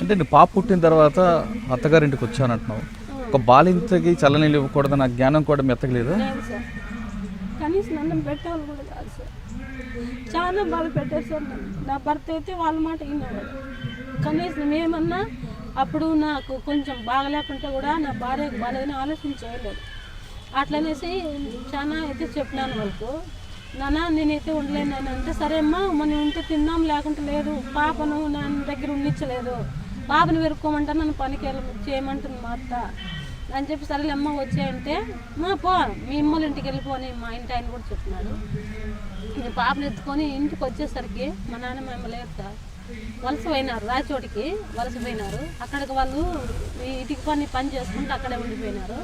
అంటే నీ పాప పుట్టిన తర్వాత అత్తగారింటికి వచ్చానంటున్నావు. ఒక బాలింతకి చల్లనీళ్ళు ఇవ్వకూడదు, నా జ్ఞానం కూడా మెత్తగలేదా? లేదు సార్, కనీసం అన్నం పెట్టాలి కూడా కాదు సార్. చాలా బాగా పెట్టారు సార్ నన్ను. నా భర్త అయితే వాళ్ళ మాట వినేవాడు. కనీసం ఏమన్నా అప్పుడు నాకు కొంచెం బాగలేకుంటే కూడా నా భార్యకు బాగాలేదని ఆలోచన చేయలేదు. అట్లనేసి చాలా అయితే చెప్పినాను వాళ్ళకు, నాన్న నేనైతే ఉండలేను అని అంటే, సరే అమ్మా మనం ఉంటే తిన్నాం లేకుంటే లేదు, పాపను నా దగ్గర ఉండించలేదు, పాపను వెరుక్కోమంటా నన్ను పనికి చేయమంటుంది మా అత్త అని చెప్పి, సరేలే అమ్మ వచ్చాయంటే మా పో మీ అమ్మల ఇంటికి వెళ్ళిపోని మా ఇంటి ఆయన కూడా చెప్పినాడు. నేను పాపను ఎత్తుకొని ఇంటికి వచ్చేసరికి మా నాన్న మా అమ్మ లేదు సార్, వలస పోయినారు, రాచోటికి వలస పోయినారు. అక్కడికి వాళ్ళు ఈ ఇటుక పని చేసుకుంటూ అక్కడే ఉండిపోయినారు.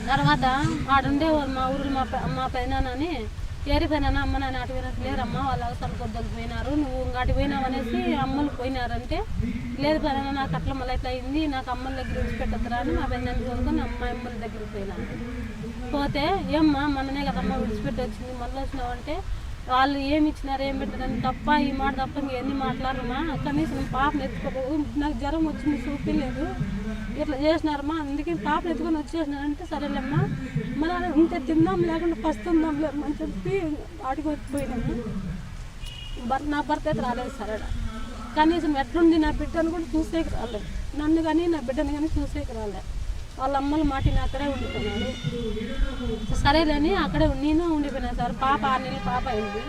తర్వాత ఆడుండే మా ఊరిలో మా పెదనాన్నని ఏరిపోయినా అమ్మ నాన్న అటు పోయినట్టు లేరమ్మా, వాళ్ళ అవసరం కొద్దిగా పోయినారు, నువ్వు ఇంకా అటు పోయినావు అనేసి అమ్మలు పోయినారంటే, లేదు పెదనాన్న నాకు అట్లా మళ్ళీ ఇట్లా అయింది, నాకు అమ్మల దగ్గర విడిచిపెట్టద్దురా అని మా పెదనాన్ని కోరుకొని అమ్మల దగ్గరికి పోయినాను. పోతే ఏమ్మా మొన్ననే కదమ్మా విడిచిపెట్టి వచ్చింది, మళ్ళీ వచ్చినావు అంటే, వాళ్ళు ఏమి ఇచ్చినారు ఏం పెట్టారని తప్ప ఈ మాట తప్ప ఇంకెన్ని మాట్లాడరమ్మా, కనీసం పాపను ఎత్తుకోలేదు, నాకు జ్వరం వచ్చింది చూపించలేదు, ఇట్లా చేసినారమ్మా, అందుకే పాపను ఎత్తుకొని వచ్చేసినారంటే, సరేలేమ్మా మన ఉంటే తిందాం లేకుండా పస్తుందాం లేమ్మా అని చెప్పి ఆడికి వచ్చిపోయినాము. నా భర్త అయితే రాలేదు సార్. కనీసం ఎట్లుంది నా బిడ్డను కూడా చూసేకి రాలేదు, నన్ను కానీ నా బిడ్డను కానీ చూసేకి రాలేదు. వాళ్ళ అమ్మల మాటిని అక్కడే ఉండిపోయినాడు. సరేలేని అక్కడే నేను ఉండిపోయినా సార్. పాప 6 నెలలు పాప అయింది.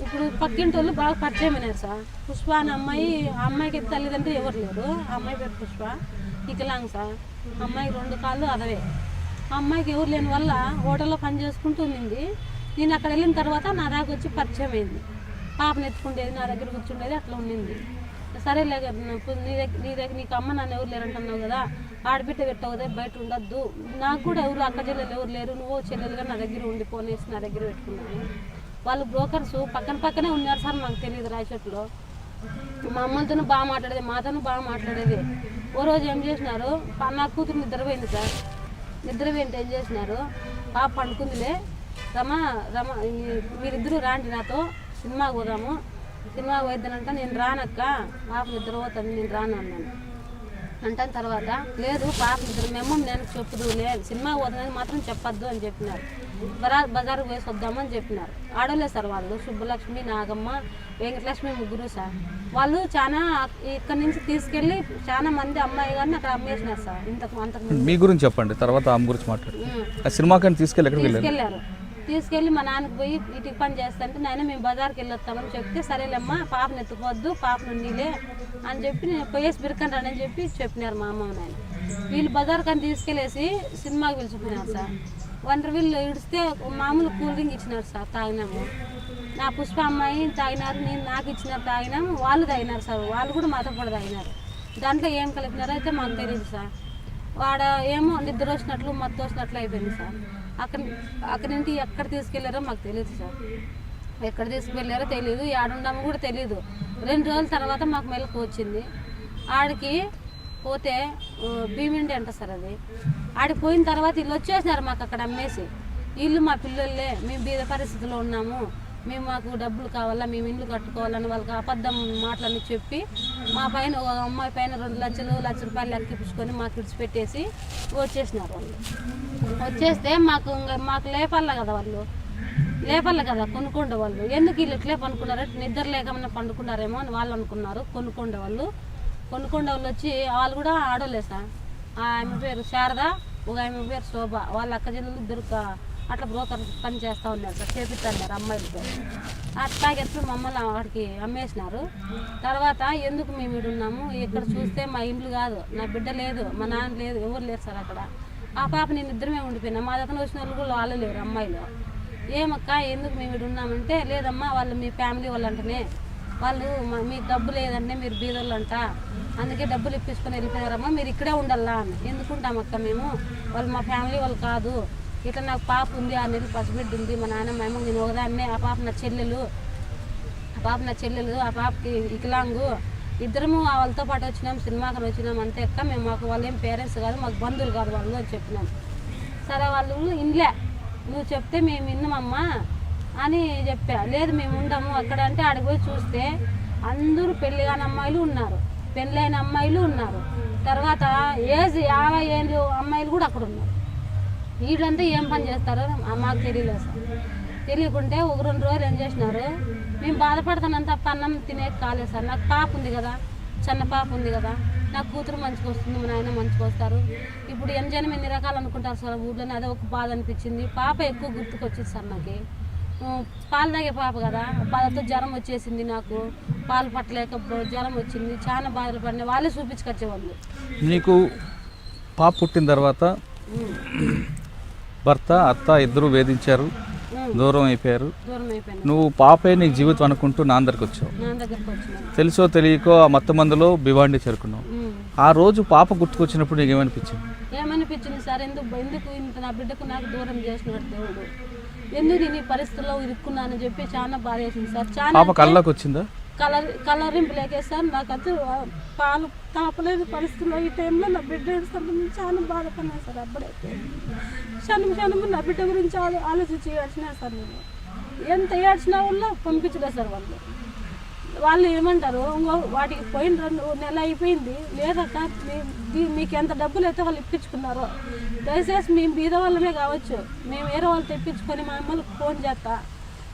ఇప్పుడు పక్కింటి వాళ్ళు బాగా పరిచయం అయినారు సార్. పుష్ప అనే అమ్మాయి, ఆ అమ్మాయికి తల్లిదండ్రులు ఎవరు లేరు, ఆ అమ్మాయి పేరు పుష్ప, వికలాంగ్ సార్. అమ్మాయికి 2 కాళ్ళు అదవే. ఆ అమ్మాయికి ఎవరు లేని వల్ల హోటల్లో పని చేసుకుంటూ ఉండింది. నేను అక్కడ వెళ్ళిన తర్వాత నా దాకా వచ్చి పరిచయం అయింది, పాపను ఎత్తుకుండేది, నా దగ్గర కూర్చుండేది, అట్లా ఉండింది. సరేలే నీ దగ్గర నీకు అమ్మ నాన్న ఎవరు లేరంటున్నావు కదా, ఆడబిడ్డ పెట్టావు కదా, బయట ఉండొద్దు, నాకు కూడా ఎవరు అక్క చెల్లెలు ఎవరు లేరు, నువ్వు చెల్లెలుగా నా దగ్గర ఉండిపోనేసి నా దగ్గర పెట్టుకున్నాను. వాళ్ళు బ్రోకర్స్ పక్కనే ఉన్నారు సార్, నాకు తెలియదు. రాయచోట్లో మా అమ్మలతోనూ బాగా మాట్లాడేది, మాతోనూ బాగా మాట్లాడేది. ఓ రోజు ఏం చేసినారు, నా కూతురు నిద్రపోయింది సార్. నిద్రపోయింటే ఏం చేసినారు, పాప పండుకుందిలే, రమ మీరిద్దరూ రాండి నాతో సినిమాకి పోదాము, సినిమాకి పోయిద్దానంట. నేను రానక్క, పాప నిద్ర పోతుంది, నేను రాను అన్నాను. అంటాను తర్వాత, లేదు పాప నిద్ర మేము నేను చెప్పుదు లేదు, సినిమాకి పోతుందని మాత్రం చెప్పొద్దు అని చెప్పినారు. బజార్కి వేసి వద్దామని చెప్పినారు. ఆడలేదు సార్ వాళ్ళు, సుబ్బలక్ష్మి, నాగమ్మ, వెంకటలక్ష్మి, ముగ్గురు సార్. వాళ్ళు చాలా ఇక్కడి నుంచి తీసుకెళ్ళి చాలా మంది అమ్మాయి గారిని అక్కడ అమ్మేసినారు సార్. అంతకు మీ గురించి చెప్పండి, తర్వాత ఆమె గురించి మాట్లాడు. సినిమాకి తీసుకెళ్ళారు. తీసుకెళ్ళి మా నాన్నకి పోయి ఇటుకి పని చేస్తాంటే, నాయన మేము బజార్కి వెళ్ళొస్తామని చెప్తే, సరేలేమ్మా పాపను ఎత్తుకోవద్దు, పాపను నీలే అని చెప్పి నేను పోయేసి బిరకని రాని అని చెప్పినారు మా అమ్మ నాయన. వీళ్ళు బజార్కి అని తీసుకెళ్ళేసి సినిమాకి పిలిచిపోయినారు సార్. వీళ్ళు ఇడిస్తే మామూలు కూల్ డ్రింక్ ఇచ్చినారు సార్, తాగినాము. నా పుష్ప అమ్మాయి తాగినారు, నేను నాకు ఇచ్చినారు, తాగినాము. వాళ్ళు తాగినారు సార్, వాళ్ళు కూడా మాతో కూడా తాగినారు. దాంట్లో ఏం కలిపినారో అయితే మాకు తెలియదు సార్. వాడ ఏమో నిద్ర వచ్చినట్లు మత్తు వచ్చినట్లు అయిపోయింది సార్. అక్కడి నుండి ఎక్కడ తీసుకెళ్లారో మాకు తెలియదు సార్, ఎక్కడ తీసుకువెళ్ళారో తెలియదు, ఆడుండామో కూడా తెలియదు. 2 రోజుల తర్వాత మాకు మెలకు వచ్చింది. ఆడికి పోతే భీమిండి అంట సార్ అది. ఆడికి పోయిన తర్వాత వీళ్ళు వచ్చేసినారు మాకు అక్కడ అమ్మేసి. వీళ్ళు మా పిల్లలే, మేము బీద పరిస్థితిలో ఉన్నాము, మాకు డబ్బులు కావాలా, మేము ఇల్లు కట్టుకోవాలని వాళ్ళకి అబద్ధం మాటలని చెప్పి మా పైన ఒక అమ్మాయి పైన 2 లక్ష రూపాయలు లెక్కించుకొని మాకు విడిచిపెట్టేసి వచ్చేసినారు వాళ్ళు. వచ్చేస్తే మాకు లేపాల కదా, వాళ్ళు లేపాల కదా కొనుక్కోండే వాళ్ళు. ఎందుకు వీళ్ళు ఇట్లే పనుకున్నారు, నిద్ర లేకమన్నా పండుకున్నారేమో అని వాళ్ళు అనుకున్నారు. కొనుక్కోండే వాళ్ళు వచ్చి, వాళ్ళు కూడా ఆడలే సార్. ఆమె పేరు శారద, ఒక ఆమె పేరు శోభ, వాళ్ళ అక్క చెల్లెలు ఇద్దరు అట్లా బ్రోకర్ పని చేస్తూ ఉన్నారు సార్, చేపిస్తున్నారు అమ్మాయిలతో. అట్లాగెట్లు మమ్మల్ని వాడికి అమ్మేసినారు. తర్వాత ఎందుకు మేము ఇక్కడ ఉన్నాము, ఇక్కడ చూస్తే మా ఇండ్లు కాదు, నా బిడ్డ లేదు, మా నాన్న లేదు, ఎవరు లేరు సార్ అక్కడ. ఆ పాప నేను ఇద్దరమే ఉండిపోయినా, మా దగ్గర వచ్చిన వాళ్ళు కూడా వాళ్ళు లేరు అమ్మాయిలు. ఏమక్క ఎందుకు మేము ఇక్కడ ఉన్నామంటే, లేదమ్మా వాళ్ళు మీ ఫ్యామిలీ వాళ్ళు అంటేనే, వాళ్ళు మీకు డబ్బు లేదంటే మీరు బీదోళ్ళు అంట, అందుకే డబ్బులు ఇప్పించుకొని వెళ్ళిపోయారమ్మా, మీరు ఇక్కడే ఉండాలా అని. ఎందుకుంటామక్క మేము, వాళ్ళు మా ఫ్యామిలీ వాళ్ళు కాదు, ఇట్లా నాకు పాప ఉంది, 6 నెలలు పసిబిడ్డ ఉంది, మా నాన్న మా అమ్మ నేను ఒకదాన్నే, ఆ పాప నా చెల్లెలు, ఆ పాపకి వికలాంగు, ఇద్దరము వాళ్ళతో పాటు వచ్చినాం, సినిమాకి వచ్చినాం అంతే అక్క, మేము మాకు వాళ్ళు ఏం పేరెంట్స్ కాదు, మాకు బంధువులు కాదు వాళ్ళు అని చెప్పినాం. సరే వాళ్ళు ఇండ్లే, నువ్వు చెప్తే మేము విన్నామమ్మా అని చెప్పా. లేదు మేము ఉండము అక్కడ అంటే, ఆడికి పోయి చూస్తే అందరూ పెళ్లి కాని అమ్మాయిలు ఉన్నారు, పెళ్ళైన అమ్మాయిలు ఉన్నారు, తర్వాత ఏజ్ 50 ఏళ్ళు అమ్మాయిలు కూడా అక్కడ ఉన్నారు. వీళ్ళంతా ఏం పని చేస్తారో మాకు తెలియలేదు సార్. తెలియకుంటే 1-2 రోజులు ఏం చేసినారు, మేము బాధపడతానంత అన్నం తినే కాలేదు సార్. నాకు పాప ఉంది కదా, చిన్న పాప ఉంది కదా, నాకు కూతురు మంచిగా వస్తుంది, మా నాయన మంచిగా వస్తారు. ఇప్పుడు జనం ఎన్ని రకాలు అనుకుంటారు సార్ ఊళ్ళోనే, అదే ఒక బాధ అనిపించింది. పాప ఎక్కువ గుర్తుకొచ్చింది సార్ నాకు. పాలు తాగే పాప కదా, బాధతో జ్వరం వచ్చేసింది నాకు, పాలు పట్టలేక జ్వరం వచ్చింది, చాలా బాధలు పడినాయి. వాళ్ళే చూపించుకొచ్చేవాళ్ళు. నీకు పాప పుట్టిన తర్వాత భర్త అత్త ఇద్దరు వేధించారు, దూరం అయిపోయారు. నువ్వు పాపే నీ జీవితం అనుకుంటూ నా దగ్గరికి వచ్చావు. తెలుసో తెలియకో ఆ మత్తు మందులో భివాండి చేరుకున్నావు. ఆ రోజు పాప గుర్తుకొచ్చినప్పుడు నీకు ఏమనిపించింది? ఏమనిపించింది సార్, ఎందుకు ఇంత నా బిడ్డకు నాకు దూరం చేసినాడు దేవుడు, ఎందుకు నేను ఈ పరిస్థితుల్లో ఇరుక్కున్నానని చెప్పి చాలా బాధ వేసింది సార్. చాలా పాప కళ్ళకి వచ్చిందా? కలరింపు లేకే సార్. నాకు అది పాలు తాపలేని పరిస్థితుల్లో ఈ టైంలో నా బిడ్డ చాలా బాధపడినా సార్. అప్పుడైతే క్షణము నా బిడ్డ గురించి ఆలోచించి ఏడ్చినా సార్. నేను ఎంత ఏడ్చినా వల్ల పంపించలేదు సార్. వాళ్ళు ఏమంటారు, వాటికి పోయిన 2 నెలలు అయిపోయింది, లేదక్క మీకు ఎంత డబ్బులు అయితే వాళ్ళు ఇప్పించుకున్నారో, దయచేసి మేము బీద వాళ్ళమే కావచ్చు, మేము వేరే వాళ్ళు తెప్పించుకొని మా అమ్మలకు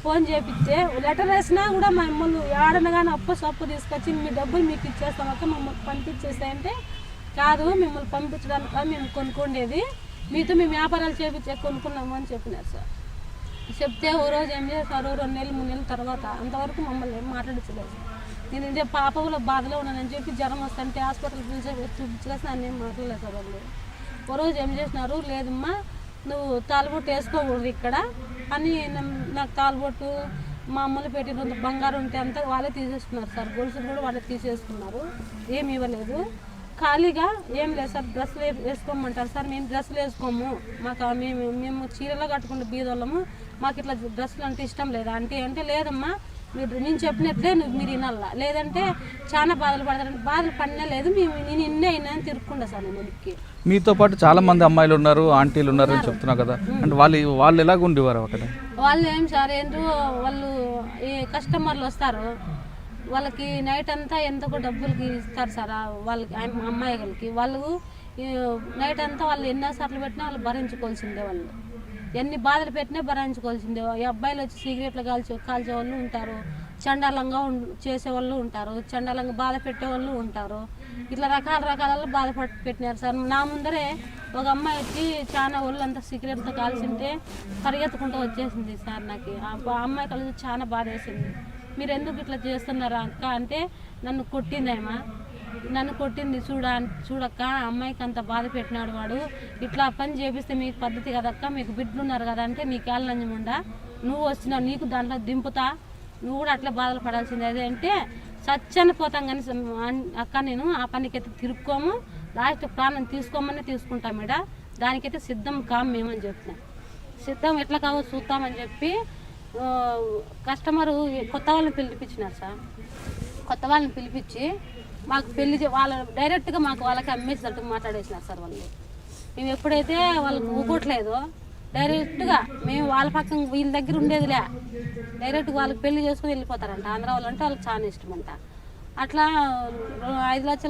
ఫోన్ చేపిస్తే లెటర్ వేసినా కూడా మా అమ్మలు ఏడనగానే అప్పు తీసుకొచ్చి మీ డబ్బులు మీకు ఇచ్చేస్తామక్క, మమ్మల్ని పంపించేస్తాయంటే, కాదు మిమ్మల్ని పంపించడానికి మేము కొనుక్కోండేది, మీతో మేము వ్యాపారాలు చేపించే కొనుక్కున్నాము అని చెప్పినారు సార్. చెప్తే ఓ రోజు ఏం చేస్తారు, 2 నెలలు 3 నెలల తర్వాత అంతవరకు మమ్మల్ని ఏం మాట్లాడించలేదు. నేను ఇదే పాపలో బాధలో ఉన్నానని చెప్పి జ్వరం వస్తుంటే హాస్పిటల్ చూపించలేసి నన్ను ఏం మాట్లాడలేదు సార్. వాళ్ళు ఓ రోజు ఏం చేసినారు, లేదమ్మా నువ్వు తాలిబొట్టు వేసుకోకూడదు ఇక్కడ అని, నాకు తాలిబొట్టు మా అమ్మలు పెట్టినంత బంగారం ఉంటే అంతా వాళ్ళే తీసేసుకున్నారు సార్. గొలుసులు కూడా వాళ్ళే తీసేసుకున్నారు, ఏమి ఇవ్వలేదు. ఖాళీగా ఏం లేదు సార్, డ్రెస్సులు వేసుకోమంటారు సార్. మేము డ్రెస్సులు వేసుకోము, మాకు మేము చీరలో కట్టుకుంటే బీదోళ్ళము, మాకు ఇట్లా డ్రెస్సులు అంటే ఇష్టం లేదా అంటే లేదమ్మా నేను చెప్పినట్లే మీరు వినాలా, లేదంటే చాలా బాధలు పడతారంటే బాధలు పడినా లేదు, నేను ఇన్నే అయినా అని తిరుక్కుండా సార్. నేను వెనక్కి మీతో పాటు చాలా మంది అమ్మాయిలు ఉన్నారు, ఆంటీలు ఉన్నారు అని చెప్తున్నావు కదా, అంటే వాళ్ళు ఎలాగ ఉండేవారు అక్కడ? వాళ్ళు ఏం సార్, వాళ్ళు ఈ కస్టమర్లు వస్తారు, వాళ్ళకి నైట్ అంతా ఎంతకో డబ్బులకి ఇస్తారు సార్. వాళ్ళకి అమ్మాయిలకి వాళ్ళు నైట్ అంతా వాళ్ళు ఎన్నోసార్లు పెట్టినా వాళ్ళు భరించుకోవాల్సిందే, వాళ్ళు ఎన్ని బాధలు పెట్టినా భరించుకోవాల్సిందే. ఈ అబ్బాయిలు వచ్చి సిగరెట్లు కాల్చే వాళ్ళు ఉంటారు, చండాలంగా చేసేవాళ్ళు ఉంటారు, చండాలంగా బాధ పెట్టేవాళ్ళు ఉంటారు, ఇట్లా రకాల బాధ పెట్టినారు సార్. నా ముందరే ఒక అమ్మాయి వచ్చి చాలా ఒళ్ళు అంతా సిగరెట్తో కాల్చింటే పరిగెత్తుకుంటూ వచ్చేసింది సార్. నాకు ఆ అమ్మాయి కలిసి చాలా బాధ వేసింది. మీరు ఎందుకు ఇట్లా చేస్తున్నారా అక్క అంటే, నన్ను కొట్టింది చూడక్క, అమ్మాయికి అంత బాధ పెట్టినాడు వాడు, ఇట్లా పని చేపిస్తే మీకు పద్ధతి కదక్క, మీకు బిడ్డలు ఉన్నారు కదా అంటే, నీకు నంజముండా, నువ్వు వచ్చినావు నీకు దాంట్లో దింపుతా, నువ్వు కూడా అట్లా బాధలు పడాల్సిందే. అదే అంటే చచ్చనిపోతాం కానీ అక్క నేను ఆ పనికైతే తిరుక్కోము, లాస్ట్ ప్రాణం తీసుకోమని తీసుకుంటాం మేడ, దానికైతే సిద్ధం కాము మేమని చెప్పినాం. సిద్ధం ఎట్లా కావో చూస్తామని చెప్పి కస్టమరు కొత్త వాళ్ళని పిలిపించినారు సార్. కొత్త వాళ్ళని పిలిపించి మాకు వాళ్ళ డైరెక్ట్గా వాళ్ళకి అమ్మేసినట్టు మాట్లాడేసినారు సార్. వాళ్ళు మేము ఎప్పుడైతే వాళ్ళకి ఊగొట్లేదో డైరెక్ట్గా మేము వాళ్ళ పక్కన వీళ్ళ దగ్గర ఉండేదిలే, డైరెక్ట్గా వాళ్ళకి పెళ్లి చేసుకుని వెళ్ళిపోతారంట. ఆంధ్ర వాళ్ళు అంటే వాళ్ళకి చాలా ఇష్టం అంట. అట్లా 5 లక్షలు